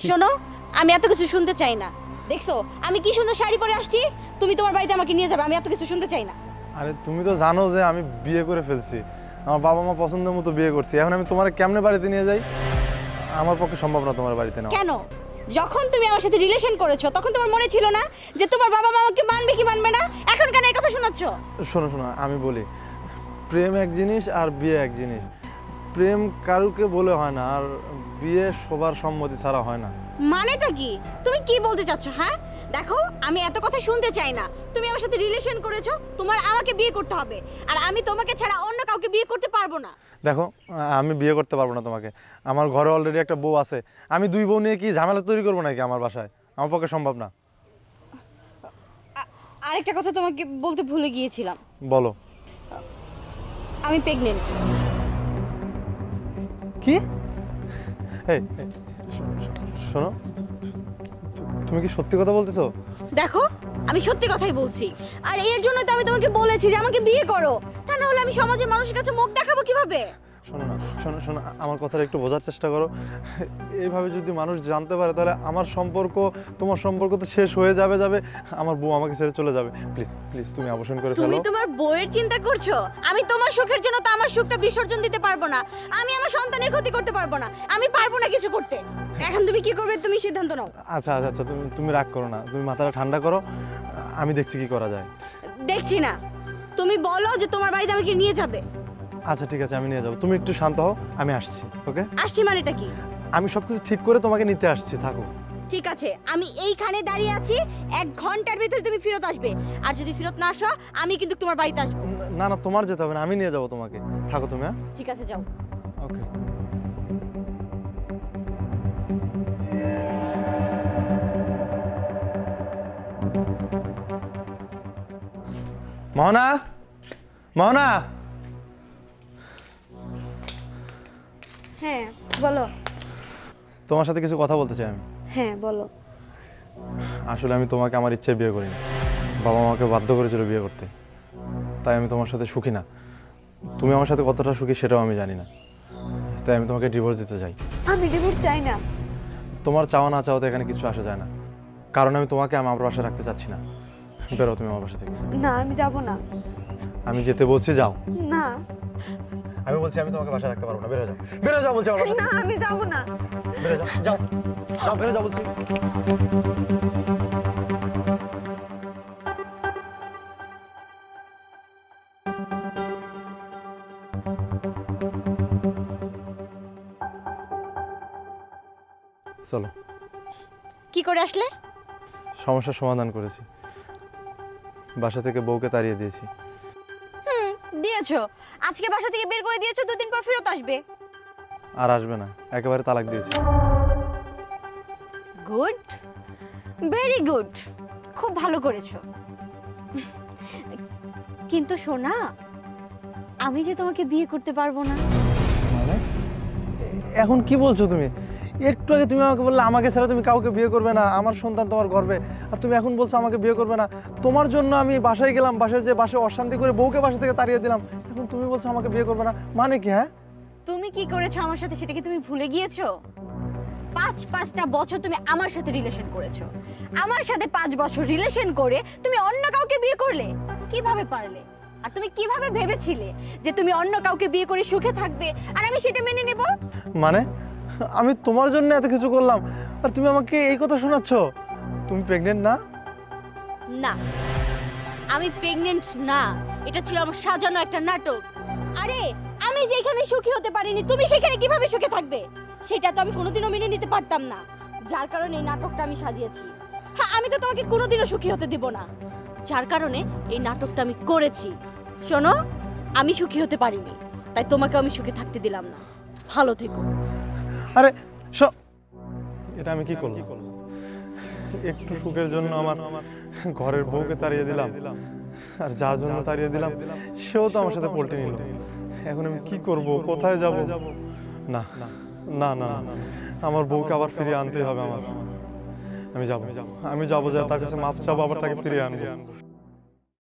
শোনো, আমি এত কিছু শুনতে চাই না। দেখছো আমি কি সুন্দর শাড়ি পরে আসছি, তুমি তোমার বাড়িতে আমাকে নিয়ে যাবে, আমি এত কিছু শুনতে চাই না। আরে তুমি তো জানো যে আমি বিয়ে করে ফেলছি, আমার বাবা মা পছন্দ মতো বিয়ে করছি, এখন আমি তোমার কেমনে বাড়িতে নিয়ে যাই? আমার পক্ষে সম্ভব না তোমার বাড়িতে নেওয়া। কেন? যখন তুমি আমার সাথে রিলেশন করেছো তখন তোমার মনে ছিল না যে তোমার বাবা মা আমাকে মানবে কি মানবে না? এখন কেন এই কথা শোনাচ্ছ? শোনো শোনো, আমি বলি, প্রেম এক জিনিস আর বিয়ে এক জিনিস। প্রেম কারুকে বলে হয় না, আর বিয়ে সবার সম্মতি ছাড়া হয় না। মানেটা কি? তুমি কি বলতে চাচ্ছ? হ্যাঁ দেখো, আমি এত কথা শুনতে চাই না। তুমি আমার সাথে রিলেশন করেছো, তোমার আমাকে বিয়ে করতে হবে, আর আমি তোমাকে ছাড়া অন্য কাউকে বিয়ে করতে পারবো না। দেখো, আমি বিয়ে করতে পারবো না তোমাকে। আমার ঘরে অলরেডি একটা বউ আছে, আমি দুই বউ নিয়ে কি ঝামেলা তৈরি করবো নাকি আমার বাসায়? আমার পক্ষে সম্ভব না। আরেকটা কথা তোমাকে বলতে ভুলে গিয়েছিলাম। বলো। আমি প্রেগনেন্ট। কি? এই শোনো, তুমি কি সত্যি কথা বলতেছো? দেখো, আমি সত্যি কথাই বলছি, আর এর জন্য তো আমি তোমাকে বলেছি যে আমাকে বিয়ে করো, তা না হলে আমি সমাজের মানুষের কাছে মুখ দেখাবো কিভাবে? শোনো না, শোনো শোনো, আমার কথাটা একটু বোঝার চেষ্টা করো। এইভাবে যদি মানুষ জানতে পারে তাহলে আমার সম্পর্ক তোমার সম্পর্ক তো শেষ হয়ে যাবে। আমার বউ আমাকে ছেড়ে চলে যাবে। প্লিজ প্লিজ তুমি অবসান করে ফেলো। তুমি তোমার বউয়ের চিন্তা করছো? আমি তোমার সুখের জন্য তো আমার সুখটা বিসর্জন দিতে পারবো না। আমি আমার সন্তানের ক্ষতি করতে পারবো না। আমি পারবো না কিছু করতে। এখন তুমি কি করবে, তুমি সিদ্ধান্ত নাও। আচ্ছা আচ্ছা আচ্ছা, তুমি রাগ করো না, তুমি মাথাটা ঠান্ডা করো, আমি দেখছি কি করা যায়। দেখছি না, তুমি বলো যে তোমার বাড়িতে আমাকে নিয়ে যাবে। আচ্ছা ঠিক আছে, আমি নিয়ে যাবো, তুমি একটু শান্ত হও, আমি আসছি। ওকে? আসছি মানেটা কি? আমি সবকিছু ঠিক করে তোমাকে নিতে আসছি, থাকো। ঠিক আছে, আমি এইখানে দাঁড়িয়ে আছি, 1 ঘন্টার ভিতরে তুমি ফেরত আসবে। আর যদি ফেরত না আসো, আমি কিন্তু তোমার বাড়িতে আসবো। না না, তোমার যেতে হবে না, আমি নিয়ে যাবো তোমাকে, থাকো তুমি। হ্যাঁ ঠিক আছে, যাও। ওকে। মোহনা, মোহনা। হ্যাঁ বলো। তোমার সাথে কিছু কথা বলতে চাই আমি। হ্যাঁ বলো। আসলে আমি তোমাকে আমার ইচ্ছায় বিয়ে করিনি, বাবা আমাকে বাধ্য করেছিল বিয়ে করতে, তাই আমি তোমার সাথে সুখী না। তুমি আমার সাথে কতটা সুখী সেটাও আমি জানি না, তাই আমি তোমাকে ডিভোর্স দিতে চাই। আমি ডিভোর্স চাই না। তোমার চাওয়া না চাওয়াতে এখানে কিছু আসা যায় না, কারণ আমি তোমাকে আমার বাসায় রাখতে চাচ্ছি না। বেরো তুমি আমার বাসা থেকে। না, আমি যাব না। আমি যেতে বলছি যাও। না। আমি বলছি আমি তোমাকে বাসায় রাখতে পারবো না, বেরো যাও। বেরো যাও বলছি আমার বাসা থেকে। না, আমি যাব না। বেরো যাও, যাও যাও, বেরো যাও বলছি। চলো। কি করে আসলে? সমস্যার সমাধান করেছি, বাসা থেকে বউকে তাড়িয়ে দিয়েছি। দিয়েছো? আজকে বাসা থেকে বের করে দিয়েছো, 2 দিন পর ফেরত আসবে। আর আসবে না, একেবারে তালাক দিয়েছি। গুড, ভেরি গুড, খুব ভালো করেছো। কিন্তু সোনা, আমি যে তোমাকে বিয়ে করতে পারবো না। মানে এখন কি বলছো তুমি? একটু আগে তুমি আমাকে বললে আমাকে ছাড়া তুমি কাউকে বিয়ে করবে না, আমার সন্তান তোমার গর্বে, আর তুমি এখন বলছো আমাকে বিয়ে করবে না। তোমার জন্য আমি বাসায় গেলাম, বাসায় অশান্তি করে বউকে বাসা থেকে তাড়িয়ে দিলাম, এখন তুমি বলছো আমাকে বিয়ে করবে না, মানে কি? হ্যাঁ তুমি কি করেছো আমার সাথে সেটা কি তুমি ভুলে গিয়েছো? 5টা বছর তুমি আমার সাথে রিলেশন করেছো, আমার সাথে 5 বছর রিলেশন করে তুমি অন্য কাউকে বিয়ে করলে? কিভাবে পারলে? আর তুমি কিভাবে ভেবেছিলে যে তুমি অন্য কাউকে বিয়ে করে সুখে থাকবে আর আমি সেটা মেনে নেব? মানে আমি তোমার জন্য এত কিছু করলাম, আর তুমি আমাকে এই কথা শোনাচ্ছ? তুমি প্রেগনেন্ট না? না, আমি প্রেগনেন্ট না, এটা ছিল আমার সাজানো একটা নাটক। আরে আমি যেখানে সুখী হতে পারিনি, তুমি সেখানে কিভাবে সুখে থাকবে? সেটা তো আমি কোনোদিনও মেনে নিতে পারতাম না, যার কারণে এই নাটকটা আমি সাজিয়েছি। হ্যাঁ, আমি তো তোমাকে কোনোদিনও সুখী হতে দিব না, যার কারণে এই নাটকটা আমি করেছি। শোনো, আমি সুখী হতে পারিনি, তাই তোমাকে আমি সুখে থাকতে দিলাম না। ভালো থেকো। আরে এটা আমি কি করলাম? একটু সুখের জন্য আমার ঘরের বউকে তাড়িয়ে দিলাম, আর যার জন্য তাড়িয়ে দিলাম সেও তো আমার সাথে পল্টি নিল। এখন আমি কি করব, কোথায় যাব? না না না না, আমার বউকে আবার ফিরিয়ে আনতেই হবে আমার। আমি যাবো, যা তার কাছে মাপ চাবো, আবার তাকে ফিরিয়ে আনবো।